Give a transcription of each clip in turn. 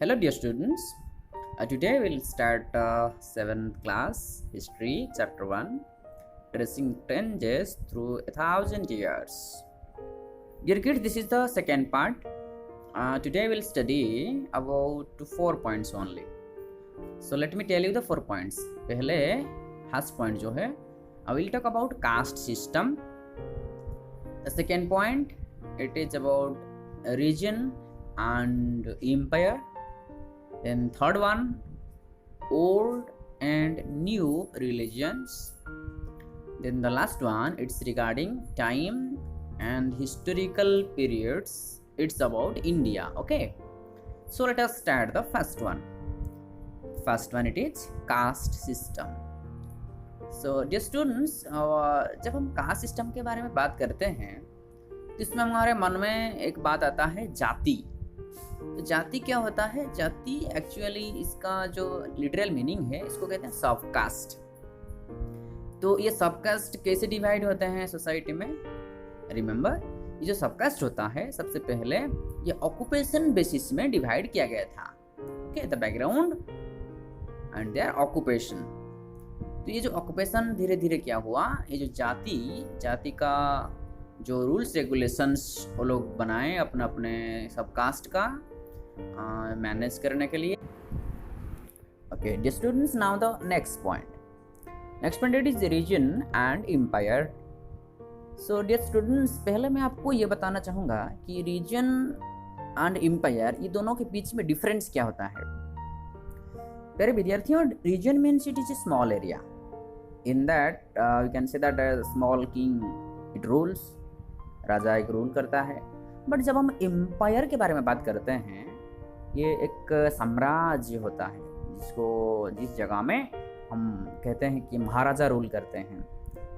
Hello, dear students. Today we'll start 7th class history chapter 1 tracing 10 days through 1,000 years. Dear kids, this is the second part. Today we'll study about 4 points only. So let me tell you the 4 points. पहले first point जो है I will talk about caste system. The second point it is about region and empire. Then third one, old and new religions. Then the last one, it's regarding time and historical periods. It's about India. Okay, so let us start the first one. First one, it is caste system. So dear students, जब हम caste system के बारे में बात करते हैं तो इसमें हमारे मन में एक बात आता है जाति. तो जाति क्या होता है? जाति एक्चुअली इसका जो लिटरल मीनिंग है इसको कहते हैं सब कास्ट. तो ये सब कास्ट कैसे डिवाइड होते हैं सोसाइटी में? रिमेंबर, ये जो सब कास्ट होता है सबसे पहले ये ऑक्यूपेशन बेसिस में डिवाइड किया गया था. Okay, the background and their occupation. तो ये जो ऑक्यूपेशन धीरे धीरे क्या हुआ, ये जो जाति का जो रूल्स रेगुलेशंस वो लोग बनाए अपने अपने सब कास्ट का मैनेज करने के लिए. Okay dear students, now the next point it is region and empire. So dear students, पहले मैं आपको ये बताना चाहूँगा कि रीजन एंड एम्पायर ये दोनों के बीच में डिफरेंस क्या होता है. प्यारे विद्यार्थियों, region means it is a small area. In that you can say that small king it rules. राजा एक रूल करता है. बट जब हम एम्पायर के बारे में बात करते हैं, ये एक साम्राज्य होता है जिस जगह में हम कहते हैं कि महाराजा रूल करते हैं.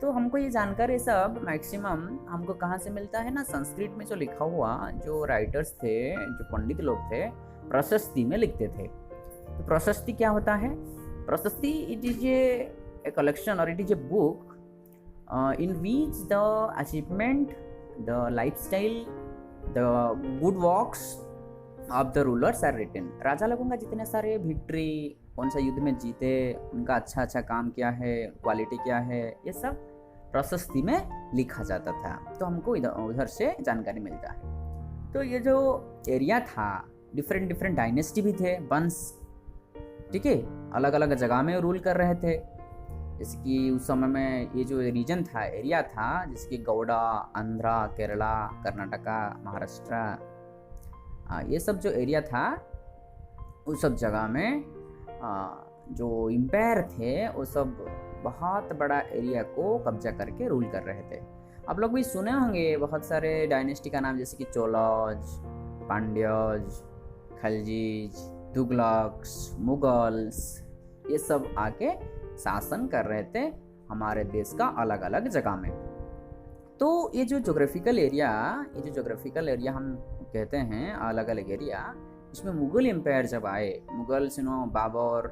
तो हमको ये जानकर ये सब मैक्सिमम हमको कहाँ से मिलता है ना, संस्कृत में जो लिखा हुआ जो राइटर्स थे, जो पंडित लोग थे, प्रशस्ति में लिखते थे. तो प्रशस्ति क्या होता है? प्रशस्ति इट इज ए कलेक्शन और it is a book in which the achievement, the lifestyle, the good works of the rulers are written. राजा लोगों का जितने सारे विक्ट्री, कौन सा युद्ध में जीते, उनका अच्छा काम क्या है, क्वालिटी क्या है, ये सब प्रशस्ति में लिखा जाता था. तो हमको उधर से जानकारी मिलता है. तो ये जो एरिया था, डिफरेंट डायनेस्टी भी थे, वंश, ठीक है, अलग अलग जगह में रूल कर रहे थे. जैसे कि उस समय में ये जो रीजन था, एरिया था, जैसे कि गौड़ा, आंध्रा, केरला, कर्नाटका, महाराष्ट्र, ये सब जो एरिया था उस सब जगह में जो एम्पायर थे वो सब बहुत बड़ा एरिया को कब्जा करके रूल कर रहे थे. आप लोग भी सुने होंगे बहुत सारे डायनेस्टी का नाम, जैसे कि चोलाज, पांड्यज, खलजीज, तुगलक्स, मुगल्स, ये सब आके शासन कर रहे थे हमारे देश का अलग अलग जगह में. तो ये जो जोग्राफिकल एरिया हम कहते हैं, अलग अलग एरिया, इसमें मुगल एम्पायर जब आए, मुगल्स बाबर,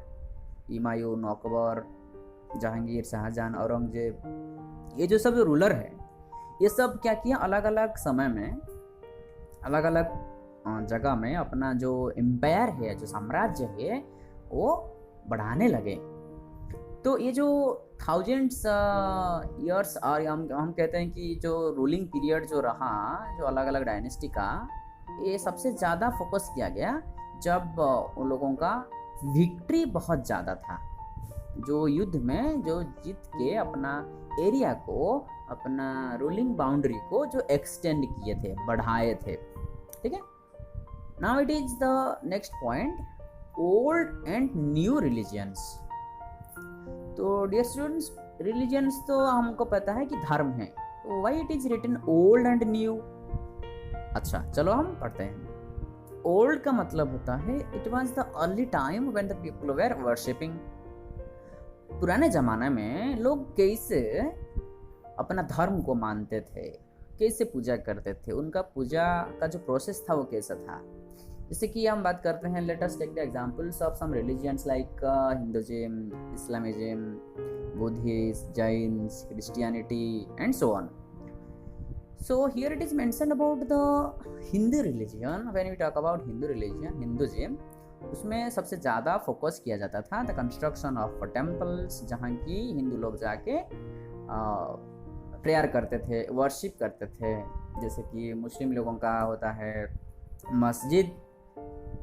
हुमायूं, अकबर, जहांगीर, शाहजहां, औरंगजेब, ये जो सब रूलर है, ये सब क्या किया, अलग अलग समय में अलग अलग जगह में अपना जो एम्पायर है, जो साम्राज्य है, वो बढ़ाने लगे. तो ये जो थाउजेंड्स ईयर्स और हम कहते हैं कि जो रूलिंग पीरियड जो रहा, जो अलग अलग डायनेस्टी का, ये सबसे ज़्यादा फोकस किया गया जब उन लोगों का विक्ट्री बहुत ज़्यादा था. जो युद्ध में जो जीत के अपना एरिया को, अपना रूलिंग बाउंड्री को जो एक्सटेंड किए थे, बढ़ाए थे. ठीक है. Now it is the next point, old and new religions. तो डियर स्टूडेंट्स, रिलीजियंस तो हमको पता है कि धर्म है. तो why it is written old and new? अच्छा, चलो हम पढ़ते हैं. ओल्ड का मतलब होता है it was the early time when the people were worshipping. पुराने जमाने में लोग कैसे अपना धर्म को मानते थे, कैसे पूजा करते थे, उनका पूजा का जो प्रोसेस था वो कैसा था. जैसे कि हम बात करते हैं, let us take the examples of some religions like Hinduism, Islamism, Buddhism, Jain, Christianity and so on. So here it is mentioned about the Hindu religion. When we talk about Hindu religion, Hinduism, उसमें सबसे ज़्यादा focus किया जाता था the construction of temples, जहाँ की हिंदू लोग जाके प्रेयर करते थे, वर्शिप करते थे। जैसे कि मुस्लिम लोगों का होता है मस्जिद,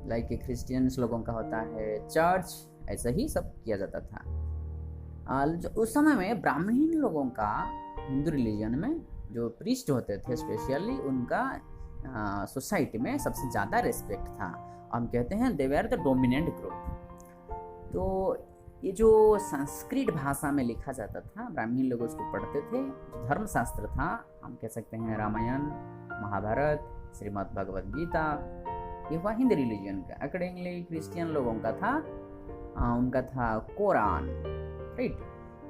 लाइक क्रिश्चियंस लोगों का होता है चर्च, ऐसा ही सब किया जाता था। जो उस समय में ब्राह्मण लोगों का हिंदू रिलीजन में जो प्रीस्ट होते थे स्पेशली, उनका सोसाइटी में सबसे ज़्यादा रेस्पेक्ट था। हम कहते हैं दे वर द डोमिनेंट ग्रुप। तो ये जो संस्कृत भाषा में लिखा जाता था, ब्राह्मण लोग उसको पढ़ते थे। जो धर्मशास्त्र था, हम कह सकते हैं रामायण, महाभारत, श्रीमद् भगवद गीता, ये हुआ हिंदू रिलीजन का। अकॉर्डिंगली क्रिश्चियन लोगों का था उनका था कुरान, राइट।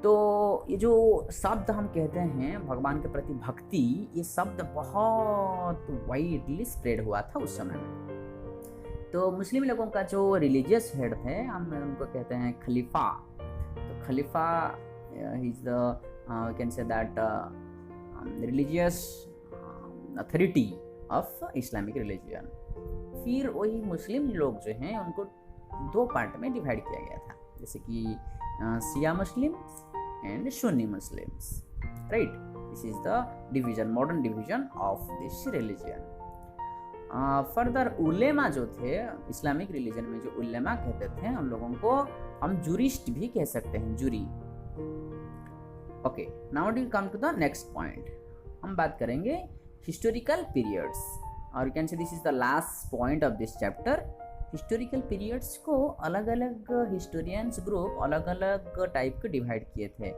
तो ये जो शब्द हम कहते हैं भगवान के प्रति भक्ति, ये शब्द बहुत वाइडली स्प्रेड हुआ था उस समय में। तो मुस्लिम लोगों का जो रिलीजियस हेड थे, हम उनको कहते हैं खलीफा। तो खलीफा is the can say that religious authority of Islamic religion. फिर वही मुस्लिम लोग जो हैं उनको दो पार्ट में डिवाइड किया गया था, जैसे कि Shia Muslims and Sunni Muslims, right. This is the division, modern division of this religion. Further उलेमा जो थे इस्लामिक रिलीजन में, जो उलेमा कहते थे, उन लोगों को हम जूरिस्ट भी कह सकते हैं, जूरी। Okay, now we come to the next point. हम बात करेंगे हिस्टोरिकल पीरियड्स, और you can say this is the last point of this chapter. Historical periods को अलग अलग हिस्टोरियंस ग्रुप अलग अलग टाइप के डिवाइड किए थे।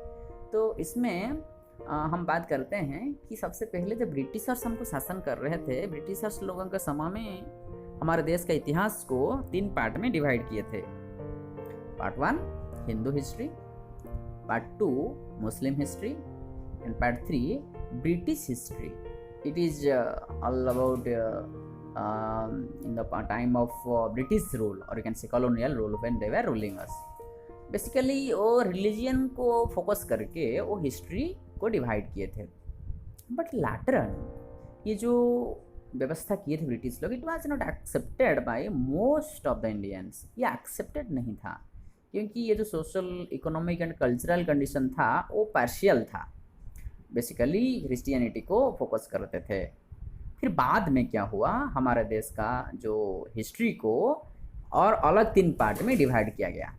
तो इसमें हम बात करते हैं कि सबसे पहले जब ब्रिटिशर्स हमको शासन कर रहे थे, ब्रिटिशर्स लोगों के समय में हमारे देश का इतिहास को 3 पार्ट में डिवाइड किए थे। Part 1 Hindu history, part 2 Muslim history, and part 3 British history. It is all about in the time of British rule, or you can say colonial rule, when they were ruling us. Basically वो religion को focus करके वो history को divide किए थे। But letter ये जो व्यवस्था किए थे ब्रिटिश लोग, it was not accepted by most of the Indians. ये एक्सेप्टेड नहीं था, क्योंकि ये जो social, economic and cultural condition था वो पार्शियल था। बेसिकली क्रिश्चियनिटी को फोकस करते थे। फिर बाद में क्या हुआ, हमारे देश का जो हिस्ट्री को और अलग 3 पार्ट में डिवाइड किया गया,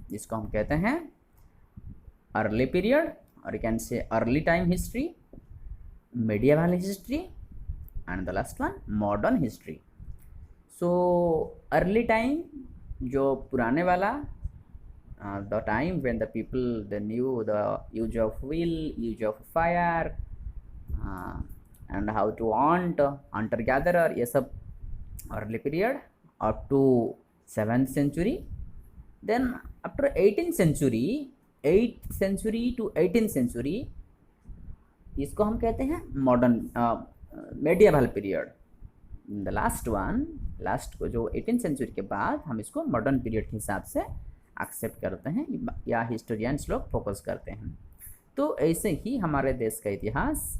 जिसको हम कहते हैं अर्ली पीरियड, और यू कैन से early time history, medieval history, and the last one modern history. So early time जो पुराने वाला, the time when the people they knew the use of wheel, use of fire, and how to hunt, hunter gatherer, ये सब early period up to 7th century. Then after 18th century, 8th century to 18th century, इसको हम कहते हैं modern medieval period. The last one, last को जो 18th century के बाद हम इसको मॉडर्न पीरियड के हिसाब से एक्सेप्ट करते हैं, या हिस्टोरियंस लोग फोकस करते हैं। तो ऐसे ही हमारे देश का इतिहास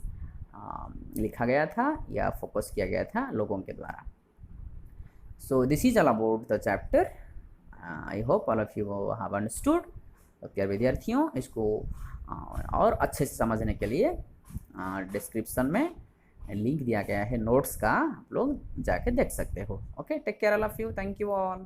लिखा गया था या फोकस किया गया था लोगों के द्वारा। So this is all about the chapter. I hope all of you have understood. तो प्यारे विद्यार्थियों, इसको और अच्छे से समझने के लिए डिस्क्रिप्शन में लिंक दिया गया है नोट्स का, आप लोग जाके देख सकते हो। Okay, take care all of you, thank you all.